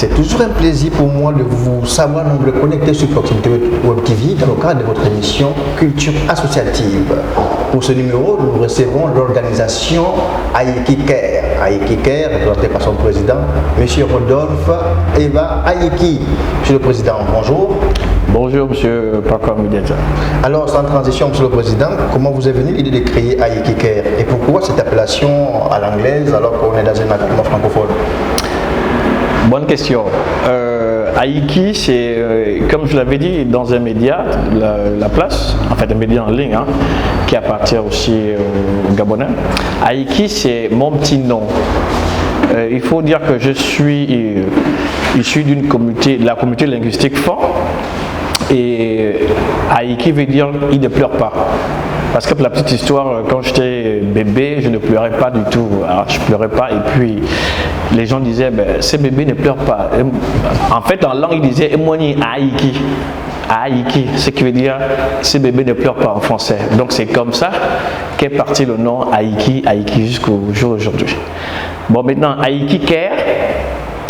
C'est toujours un plaisir pour moi de vous savoir nombreux connectés sur Proximité Web TV dans le cadre de votre émission Culture Associative. Pour ce numéro, nous recevons l'organisation Aïki Care. Aïki Care, représentée par son président, M. Rodolphe Eva Aïki. Monsieur le Président, bonjour. Bonjour, M. Papa Moudiadja. Alors, sans transition, Monsieur le Président, comment vous est venue l'idée de créer Aïki Care et pourquoi cette appellation à l'anglaise alors qu'on est dans un environnement francophone? Bonne question. Aïki, c'est, comme je l'avais dit, dans un média, la place, en fait un média en ligne, qui appartient aussi aux Gabonais. Aïki, c'est mon petit nom. Il faut dire que je suis issu d'une communauté, de la communauté linguistique forte. Et Aïki veut dire « il ne pleure pas ». Parce que pour la petite histoire, quand j'étais bébé, je ne pleurais pas du tout. Alors, je ne pleurais pas et puis les gens disaient « ces bébés ne pleurent pas ». En fait, en langue, ils disaient « Emoni Aïki ». Aïki, ce qui veut dire « ces bébés ne pleurent pas » en français. Donc c'est comme ça qu'est parti le nom Aïki, Aïki jusqu'au jour d'aujourd'hui. Bon, maintenant, Aïki Care,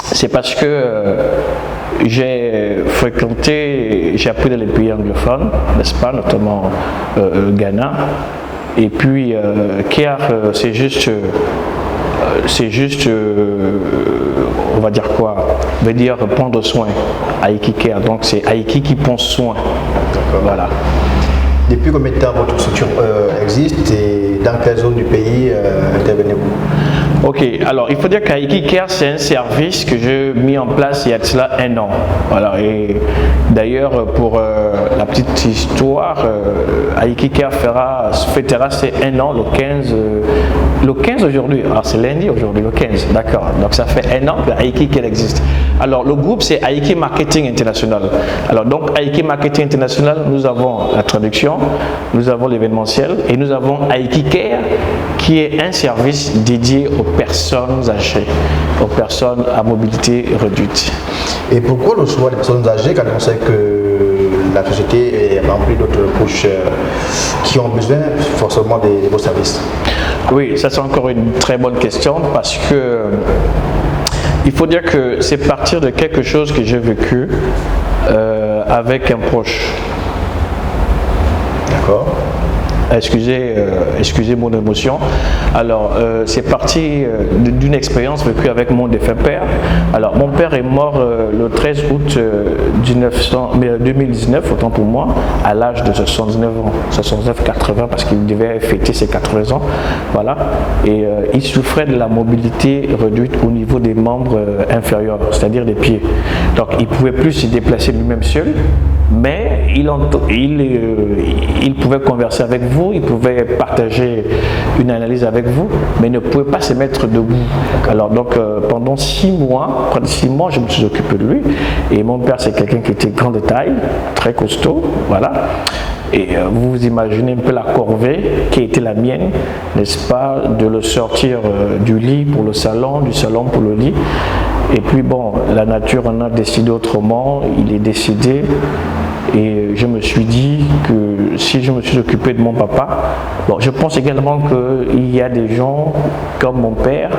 c'est parce que j'ai fréquenté, j'ai appris dans les pays anglophones, n'est-ce pas, notamment Ghana. Et puis, Care, c'est juste, on va dire quoi, veut dire prendre soin, Aïki Care. Donc c'est Aïki qui prend soin. Voilà. Depuis combien de temps votre structure existe et dans quelle zone du pays intervenez-vous? Ok, alors il faut dire qu'Aïki Care, c'est un service que j'ai mis en place il y a de cela 1 an. Voilà, et d'ailleurs, pour la petite histoire, Aïki Care fêtera ses 1 an le 15 aujourd'hui. Alors c'est lundi aujourd'hui, le 15, d'accord. Donc ça fait 1 an que Aïki Care existe. Alors le groupe, c'est Aïki Marketing International. Alors donc Aïki Marketing International, nous avons la traduction, nous avons l'événementiel et nous avons Aïki Care qui est un service dédié aux personnes âgées, aux personnes à mobilité réduite. Et pourquoi le choix des personnes âgées quand on sait que la société est remplie d'autres couches qui ont besoin forcément de vos services? Oui, ça c'est encore une très bonne question parce que il faut dire que c'est partir de quelque chose que j'ai vécu avec un proche. D'accord. Excusez mon émotion. Alors, c'est parti d'une expérience vécue avec mon défunt père. Alors, mon père est mort le 13 août 2019, autant pour moi, à l'âge de 79 ans, 79-80, parce qu'il devait fêter ses 80 ans. Voilà. Et il souffrait de la mobilité réduite au niveau des membres inférieurs, c'est-à-dire des pieds. Donc, il ne pouvait plus se déplacer lui-même seul. Mais il pouvait converser avec vous, il pouvait partager une analyse avec vous, mais il ne pouvait pas se mettre debout. Alors donc pendant 6 mois, près de 6 mois, je me suis occupé de lui. Et mon père, c'est quelqu'un qui était grand de taille, très costaud, voilà. Et vous imaginez un peu la corvée qui a été la mienne, n'est-ce pas, de le sortir du lit pour le salon, du salon pour le lit. Et puis bon, la nature en a décidé autrement, il est décédé. Et je me suis dit que si je me suis occupé de mon papa, bon, je pense également qu'il y a des gens comme mon père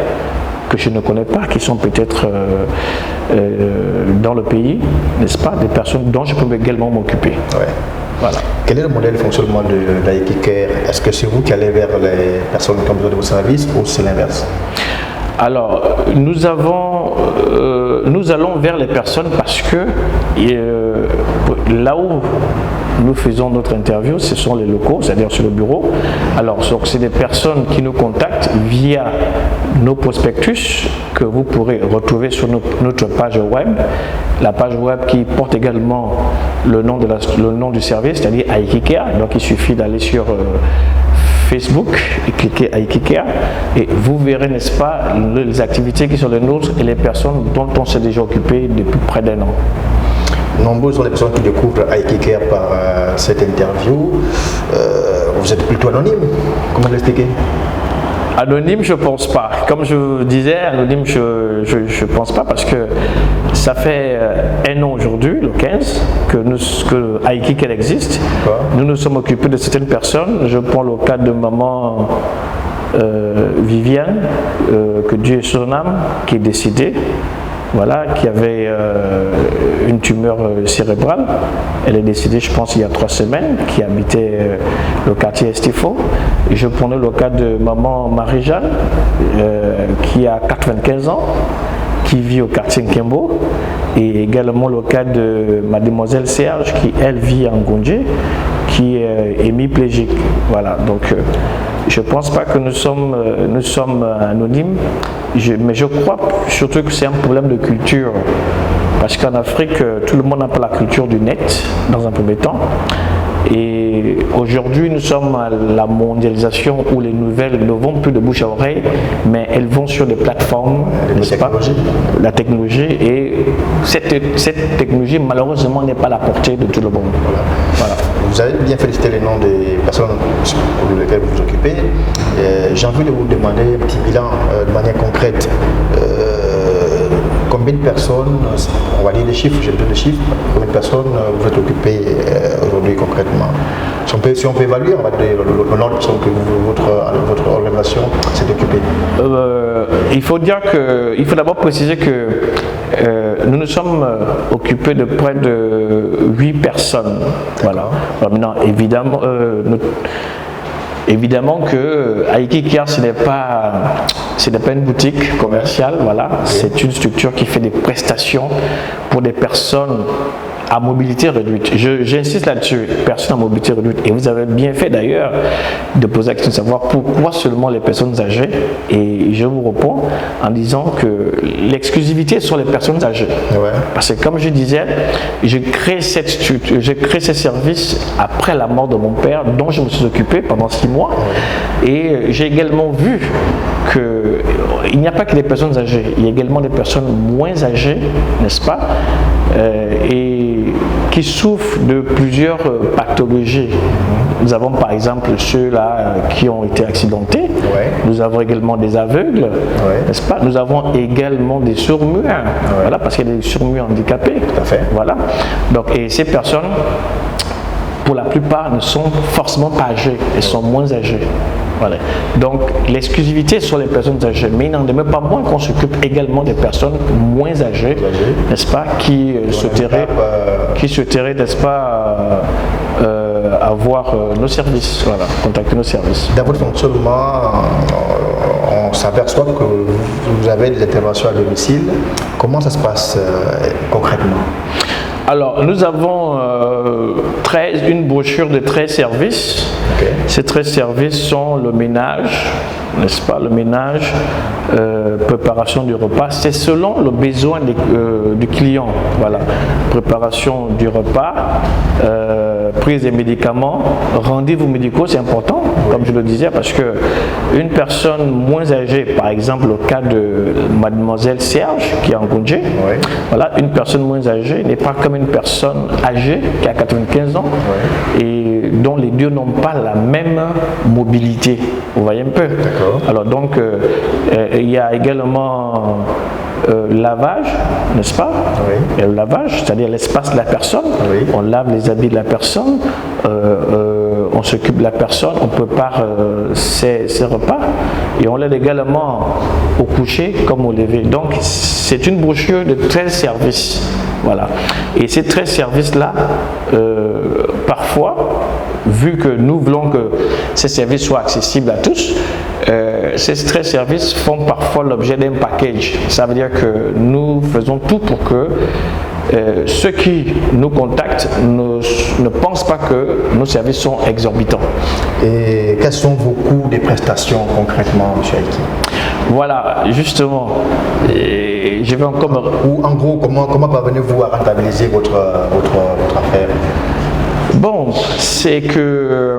que je ne connais pas, qui sont peut-être dans le pays, n'est-ce pas, des personnes dont je peux également m'occuper. Ouais. Voilà. Quel est le modèle de fonctionnement de l'Aïki Care? Est-ce que c'est vous qui allez vers les personnes qui ont besoin de vos services ou c'est l'inverse? Alors, nous allons vers les personnes parce que là où nous faisons notre interview, ce sont les locaux, c'est-à-dire sur le bureau. Alors, c'est des personnes qui nous contactent via nos prospectus que vous pourrez retrouver sur notre page web. La page web qui porte également le nom du service, c'est-à-dire Aïki Care. Donc, il suffit d'aller sur Facebook et cliquez Aïki Care et vous verrez, n'est-ce pas, les activités qui sont les nôtres et les personnes dont on s'est déjà occupé depuis près d'1 an. Nombreuses sont les personnes qui découvrent Aïki Care par cette interview. Vous êtes plutôt anonyme, comment l'expliquer? Anonyme, je pense pas. Comme je disais, anonyme, je pense pas parce que ça fait 1 an aujourd'hui, le 15, que Aïki Care existe. Nous nous sommes occupés de certaines personnes. Je prends le cas de maman Viviane, que Dieu est son âme, qui est décédée. voilà, qui avait une tumeur cérébrale. Elle est décédée, je pense, il y a 3 semaines, qui habitait le quartier Estifo. Et je prenais le cas de maman Marie-Jeanne, qui a 95 ans, qui vit au quartier Nkembo, et également le cas de mademoiselle Serge, qui elle vit en Gondje, qui est hémiplégique. Voilà, donc je ne pense pas que nous sommes anonymes, mais je crois surtout que c'est un problème de culture. Parce qu'en Afrique, tout le monde n'a pas la culture du net, dans un premier temps. Et aujourd'hui, nous sommes à la mondialisation où les nouvelles ne vont plus de bouche à oreille, mais elles vont sur des plateformes, n'est-ce pas ? La technologie. Et cette technologie, malheureusement, n'est pas à la portée de tout le monde. Voilà. Vous avez bien félicité les noms des personnes pour lesquelles vous vous occupez. J'ai envie de vous demander un petit bilan de manière concrète. Combien de personnes, on va dire les chiffres, j'ai besoin de chiffres, combien de personnes vous êtes occupé aujourd'hui concrètement? Si on peut évaluer, on va dire le nombre de personnes que votre organisation s'est occupée. Il faut d'abord préciser que nous nous sommes occupés de près de 8 personnes. Voilà. Alors maintenant, évidemment que Aiki Care, ce n'est pas une boutique commerciale, voilà. C'est une structure qui fait des prestations pour des personnes à mobilité réduite. J'insiste là-dessus, personnes à mobilité réduite. Et vous avez bien fait d'ailleurs de poser la question de savoir pourquoi seulement les personnes âgées. Et je vous réponds en disant que l'exclusivité sur les personnes âgées. Ouais. Parce que comme je disais, j'ai créé ces services après la mort de mon père, dont je me suis occupé pendant 6 mois. Ouais. Et j'ai également vu qu'il n'y a pas que des personnes âgées, il y a également des personnes moins âgées, n'est-ce pas, et qui souffrent de plusieurs pathologies. Nous avons par exemple ceux-là qui ont été accidentés, ouais. Nous avons également des aveugles, ouais. N'est-ce pas? Nous avons également des sourds-muets, ouais. Voilà, parce qu'il y a des sourds-muets handicapés. Tout à fait. Voilà. Donc, et ces personnes, pour la plupart, ne sont forcément pas âgées, elles sont moins âgées. Voilà. Donc l'exclusivité sur les personnes âgées, mais il n'en demeure pas moins qu'on s'occupe également des personnes moins âgées, n'est-ce pas, qui souhaiteraient, n'est-ce pas, avoir nos services, voilà, contacter nos services. Dans votre fonctionnement, on s'aperçoit que vous avez des interventions à domicile. Comment ça se passe concrètement? Alors, nous avons une brochure de 13 services. Okay. Ces 13 services sont le ménage, n'est-ce pas, le ménage, préparation du repas. C'est selon le besoin du client. Voilà, préparation du repas, prise des médicaments, rendez-vous médicaux, c'est important, comme je le disais, parce que une personne moins âgée, par exemple le cas de mademoiselle Serge qui est en Gondje, oui. Voilà, une personne moins âgée n'est pas comme une personne âgée qui a 95 ans, oui. Et dont les deux n'ont pas la même mobilité. Vous voyez un peu. Alors donc il y a également lavage, n'est-ce pas? Oui. Et le lavage, c'est-à-dire l'espace de la personne. Oui. On lave les habits de la personne, on s'occupe de la personne, on prépare ses repas et on l'aide également au coucher comme au lever. Donc c'est une brochure de 13 services. Voilà. Et ces 13 services-là, parfois, vu que nous voulons que ces services soient accessibles à tous, ces 13 services font parfois l'objet d'un package. Ça veut dire que nous faisons tout pour que ceux qui nous contactent ne pensent pas que nos services sont exorbitants. Et quels sont vos coûts des prestations concrètement, M. Aiki? Voilà, justement. Et je vais encore... Ou en gros, comment parvenez-vous à rentabiliser votre affaire? Bon, c'est que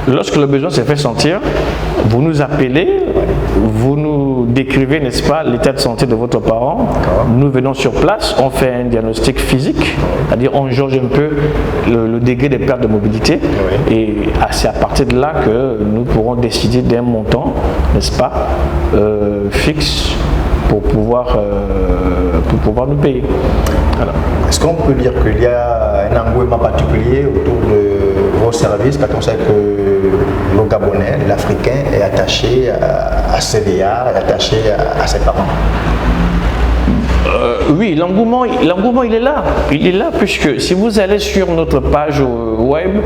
lorsque le besoin se fait sentir, vous nous appelez, vous nous décrivez, n'est-ce pas, l'état de santé de votre parent. Nous venons sur place, on fait un diagnostic physique, c'est-à-dire on jauge un peu le degré de perte de mobilité. Et c'est à partir de là que nous pourrons décider d'un montant, n'est-ce pas, fixe pour pouvoir nous payer. Voilà. Est-ce qu'on peut dire qu'il y a un engouement particulier autour de vos services quand on sait que le Gabonais, l'Africain est attaché à ses vieillards, est attaché à ses parents? Oui, l'engouement il est là. Il est là puisque si vous allez sur notre page web,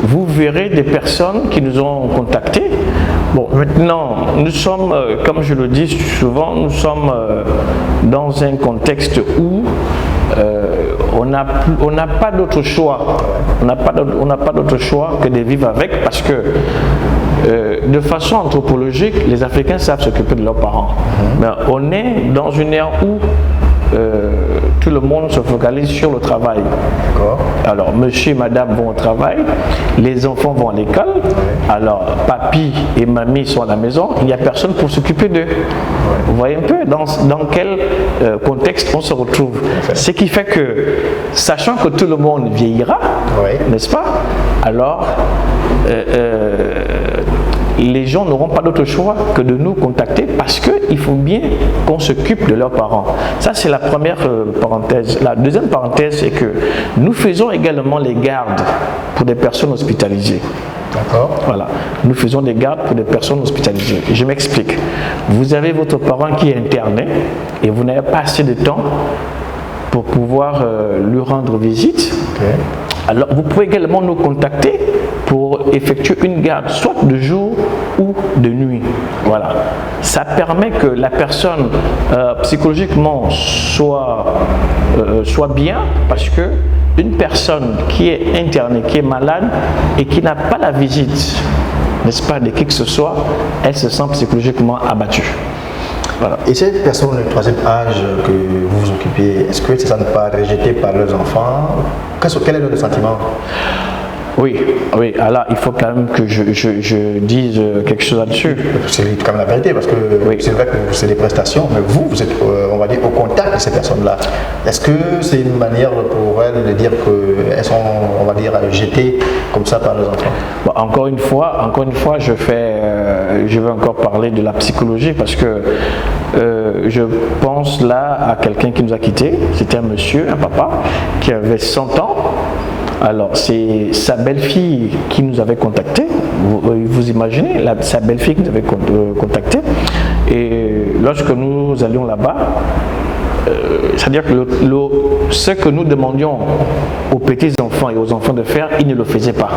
vous verrez des personnes qui nous ont contactés. Bon, maintenant, nous sommes, comme je le dis souvent, nous sommes dans un contexte où on n'a pas d'autre choix. On n'a pas d'autre choix que de vivre avec parce que de façon anthropologique, les Africains savent s'occuper de leurs parents. Mais on est dans une ère où tout le monde se focalise sur le travail. Alors, monsieur et madame vont au travail, les enfants vont à l'école, alors papy et mamie sont à la maison, il n'y a personne pour s'occuper d'eux. Vous voyez un peu dans quel contexte on se retrouve. Ce qui fait que, sachant que tout le monde vieillira, n'est-ce pas, alors les gens n'auront pas d'autre choix que de nous contacter parce qu'il faut bien qu'on s'occupe de leurs parents. Ça, c'est la première parenthèse. La deuxième parenthèse, c'est que nous faisons également les gardes pour des personnes hospitalisées. D'accord. Voilà. Nous faisons des gardes pour des personnes hospitalisées. Je m'explique. Vous avez votre parent qui est interné et vous n'avez pas assez de temps pour pouvoir lui rendre visite. Alors, vous pouvez également nous contacter pour effectuer une garde, soit de jour ou de nuit. Voilà. Ça permet que la personne psychologiquement soit bien, parce que une personne qui est internée, qui est malade et qui n'a pas la visite, n'est-ce pas, de qui que ce soit, elle se sent psychologiquement abattue. Voilà. Et ces personnes de troisième âge que vous vous occupez, est-ce que ça ne pas rejetées par leurs enfants? Quel est leur sentiment? Oui, alors il faut quand même que je dise quelque chose là-dessus. C'est quand même la vérité, parce que c'est vrai que c'est des prestations, mais vous êtes, on va dire, au contact de ces personnes-là. Est-ce que c'est une manière pour elles de dire qu'elles sont, on va dire, jetées comme ça par leurs enfants? Bon, encore une fois, je vais encore parler de la psychologie, parce que je pense là à quelqu'un qui nous a quittés. C'était un monsieur, un papa, qui avait 100 ans. Alors, c'est sa belle-fille qui nous avait contacté. Vous imaginez, sa belle-fille qui nous avait contacté. Et lorsque nous allions là-bas, c'est-à-dire que ce que nous demandions aux petits-enfants et aux enfants de faire, ils ne le faisaient pas.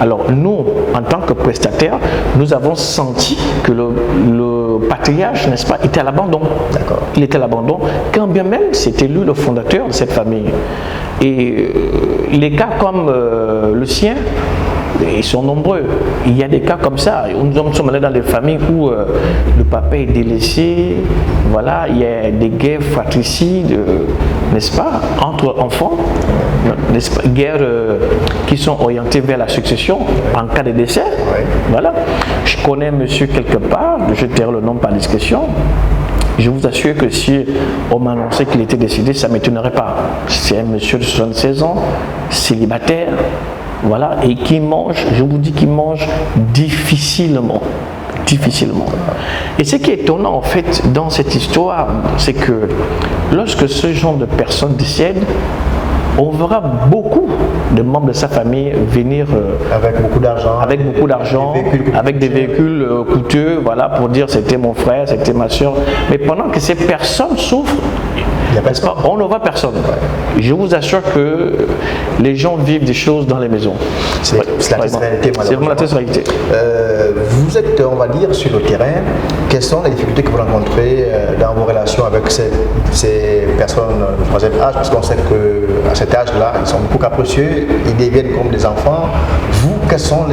Alors nous, en tant que prestataires, nous avons senti que le patriarche, n'est-ce pas, était à l'abandon. D'accord. Il était à l'abandon, quand bien même c'était lui le fondateur de cette famille. Et les cas comme le sien, ils sont nombreux. Il y a des cas comme ça. Nous sommes allés dans des familles où le papa est délaissé. Voilà, il y a des guerres fratricides, n'est-ce pas, entre enfants, n'est-ce pas, guerres qui sont orientées vers la succession en cas de décès. Voilà. Je connais un monsieur quelque part, je tairai le nom par discrétion. Je vous assure que si on m'annonçait qu'il était décédé, ça ne m'étonnerait pas. C'est un monsieur de 76 ans, célibataire, voilà, et qui mange, je vous dis qu'il mange difficilement. Et ce qui est étonnant en fait dans cette histoire, c'est que lorsque ce genre de personnes décèdent, on verra beaucoup de membres de sa famille venir avec beaucoup d'argent, avec des véhicules coûteux, voilà, pour dire c'était mon frère, c'était ma soeur. Mais pendant que ces personnes souffrent, on ne voit personne. Je vous assure que les gens vivent des choses dans les maisons. C'est la triste réalité. C'est vraiment la triste réalité. Vous êtes, on va dire, sur le terrain. Quelles sont les difficultés que vous rencontrez dans vos relations avec ces personnes de troisième âge? Parce qu'on sait qu'à cet âge-là, ils sont beaucoup capricieux, ils deviennent comme des enfants. Vous, quels sont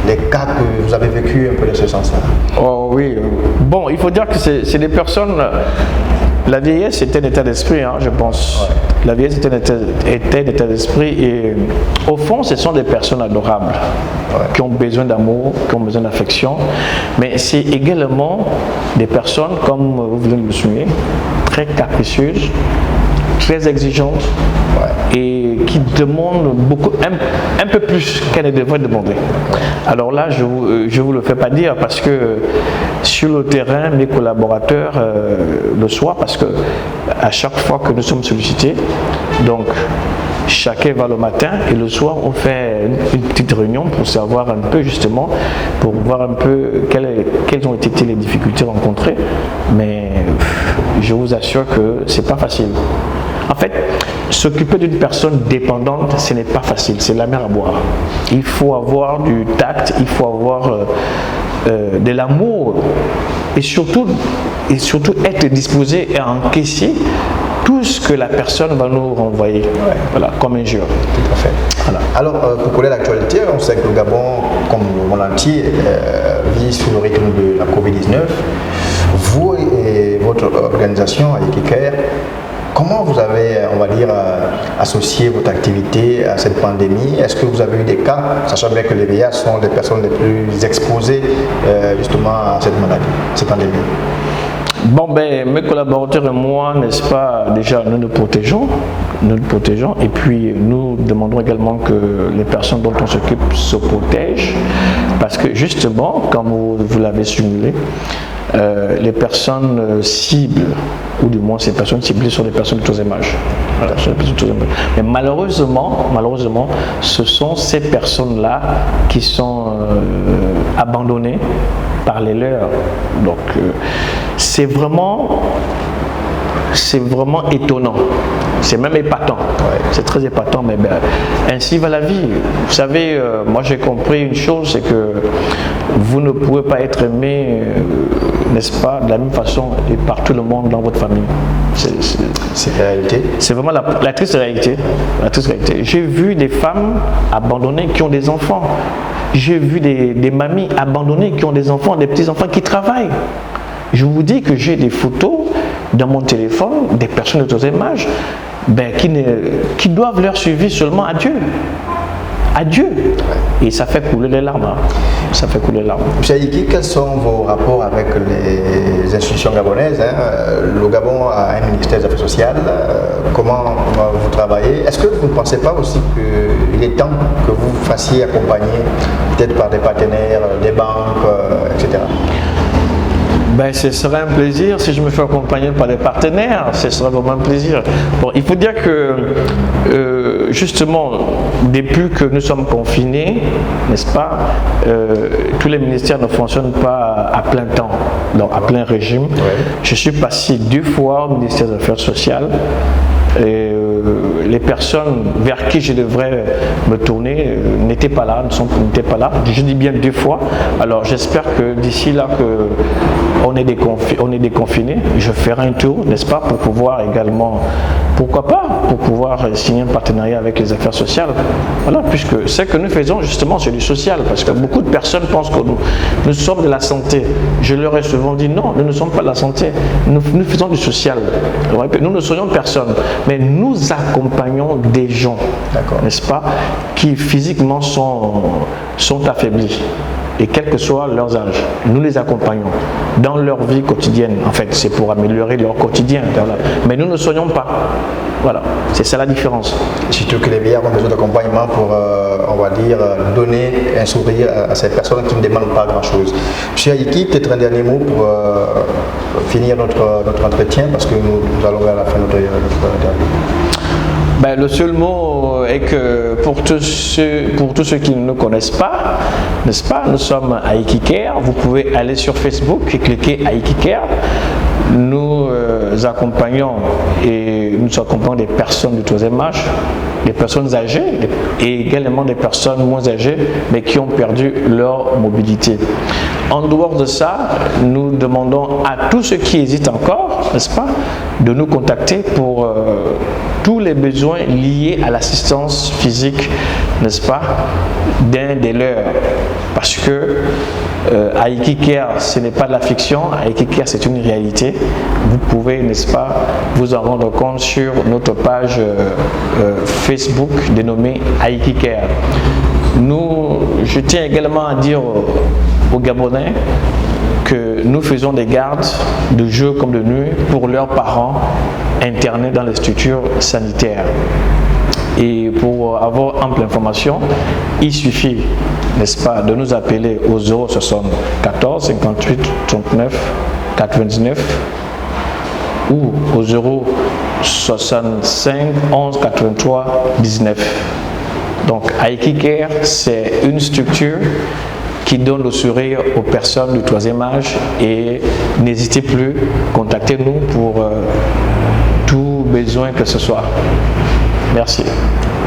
les cas que vous avez vécu un peu de ce sens-là? Oh oui. Bon, il faut dire que c'est des personnes... La vieillesse était un état d'esprit, je pense. La vieillesse était un état d'esprit et au fond, ce sont des personnes adorables qui ont besoin d'amour, qui ont besoin d'affection. Mais c'est également des personnes, comme vous venez de le souligner, très capricieuses, très exigeantes et qui demandent beaucoup, un peu plus qu'elles ne devraient demander. Alors là, je ne vous le fais pas dire parce que sur le terrain, mes collaborateurs le soient, parce que à chaque fois que nous sommes sollicités, donc chacun va le matin et le soir on fait une petite réunion pour savoir un peu justement, pour voir un peu quelles ont été les difficultés rencontrées. Mais je vous assure que c'est pas facile. En fait, s'occuper d'une personne dépendante, ce n'est pas facile, c'est la mer à boire. Il faut avoir du tact, il faut avoir de l'amour et surtout être disposé à encaisser tout ce que la personne va nous renvoyer, voilà, comme injure. Tout à fait. Voilà. Alors, pour connaître l'actualité, on sait que le Gabon, comme le monde entier, vit sous le rythme de la Covid-19. Vous et votre organisation, AYKICARE, comment vous avez, on va dire, associé votre activité à cette pandémie? Est-ce que vous avez eu des cas, sachant bien que les VIH sont les personnes les plus exposées justement à cette maladie, cette pandémie? Bon, ben, mes collaborateurs et moi, n'est-ce pas, déjà nous nous protégeons, et puis nous demandons également que les personnes dont on s'occupe se protègent, parce que justement, comme vous l'avez simulé, les personnes cibles, ou du moins ces personnes ciblées sont des personnes de troisième âge. Voilà, mais malheureusement, ce sont ces personnes-là qui sont abandonnées par les leurs. Donc, c'est vraiment étonnant. C'est même épatant. C'est très épatant, mais ben, ainsi va la vie. Vous savez, moi j'ai compris une chose, c'est que vous ne pouvez pas être aimé, n'est-ce pas, de la même façon et par tout le monde dans votre famille. C'est la réalité. C'est vraiment la triste réalité. La triste réalité. J'ai vu des femmes abandonnées qui ont des enfants. J'ai vu des mamies abandonnées qui ont des enfants, des petits-enfants qui travaillent. Je vous dis que j'ai des photos dans mon téléphone des personnes de troisième âge qui doivent leur suivi seulement à Dieu. À Dieu. Et ça fait couler les larmes. Hein. Ça fait couler les larmes. M. Ayiki, quels sont vos rapports avec les institutions gabonaises, hein? Le Gabon a un ministère des Affaires sociales. Comment vous travaillez? Est-ce que vous ne pensez pas aussi qu'il est temps que vous fassiez accompagner peut-être par des partenaires, des banques, etc.? Ben, ce serait un plaisir si je me fais accompagner par des partenaires, ce serait vraiment un plaisir. Bon, il faut dire que justement, depuis que nous sommes confinés, n'est-ce pas, tous les ministères ne fonctionnent pas à plein temps, donc à plein régime. Ouais. Je suis passé 2 fois au ministère des Affaires sociales. Et les personnes vers qui je devrais me tourner n'étaient pas là, n'étaient pas là. Je dis bien 2 fois. Alors j'espère que d'ici là on est déconfiné, je ferai un tour, n'est-ce pas, pour pouvoir également, pourquoi pas, pour pouvoir signer un partenariat avec les affaires sociales. Voilà, puisque ce que nous faisons justement c'est du social, parce que beaucoup de personnes pensent que nous sommes de la santé. Je leur ai souvent dit non, nous ne sommes pas de la santé, nous faisons du social. Nous ne soignons personne, mais nous accompagnons des gens, n'est-ce pas, qui physiquement sont affaiblis. Et quel que soit leurs âges, nous les accompagnons dans leur vie quotidienne. En fait, c'est pour améliorer leur quotidien. Mais nous ne soignons pas. Voilà, c'est ça la différence. Surtout que les vieillards ont besoin d'accompagnement pour, on va dire, donner un sourire à ces personnes qui ne demandent pas grand-chose. Monsieur Ayiki, peut-être un dernier mot pour finir notre entretien, parce que nous allons vers la fin de notre interview. Ben, le seul mot est que pour tous ceux qui ne nous connaissent pas, n'est-ce pas, nous sommes AYKICARE. Vous pouvez aller sur Facebook et cliquer AYKICARE. Nous accompagnons des personnes du troisième âge, des personnes âgées et également des personnes moins âgées mais qui ont perdu leur mobilité. En dehors de ça, nous demandons à tous ceux qui hésitent encore, n'est-ce pas, de nous contacter pour tous les besoins liés à l'assistance physique, n'est-ce pas, d'un des leurs. Parce que AYKICARE, ce n'est pas de la fiction, AYKICARE, c'est une réalité. Vous pouvez, n'est-ce pas, vous en rendre compte sur notre page Facebook dénommée AYKICARE. Je tiens également à dire aux Gabonais que nous faisons des gardes de jour comme de nuit pour leurs parents internés dans les structures sanitaires. Et pour avoir ample information, il suffit, n'est-ce pas, de nous appeler au 074 58 39 99 ou au 065 11 83 19. Donc AYKICARE, c'est une structure qui donne le sourire aux personnes du troisième âge. Et n'hésitez plus, contactez-nous pour tout besoin que ce soit. Merci.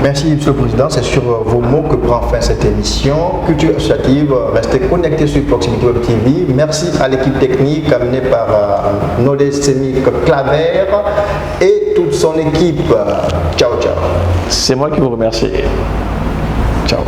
Merci, Monsieur le Président. C'est sur vos mots que prend fin cette émission. Culture associative, restez connectés sur Proximité Web TV. Merci à l'équipe technique amenée par Nodé Sémic Claver et toute son équipe. Ciao, ciao. C'est moi qui vous remercie. Ciao.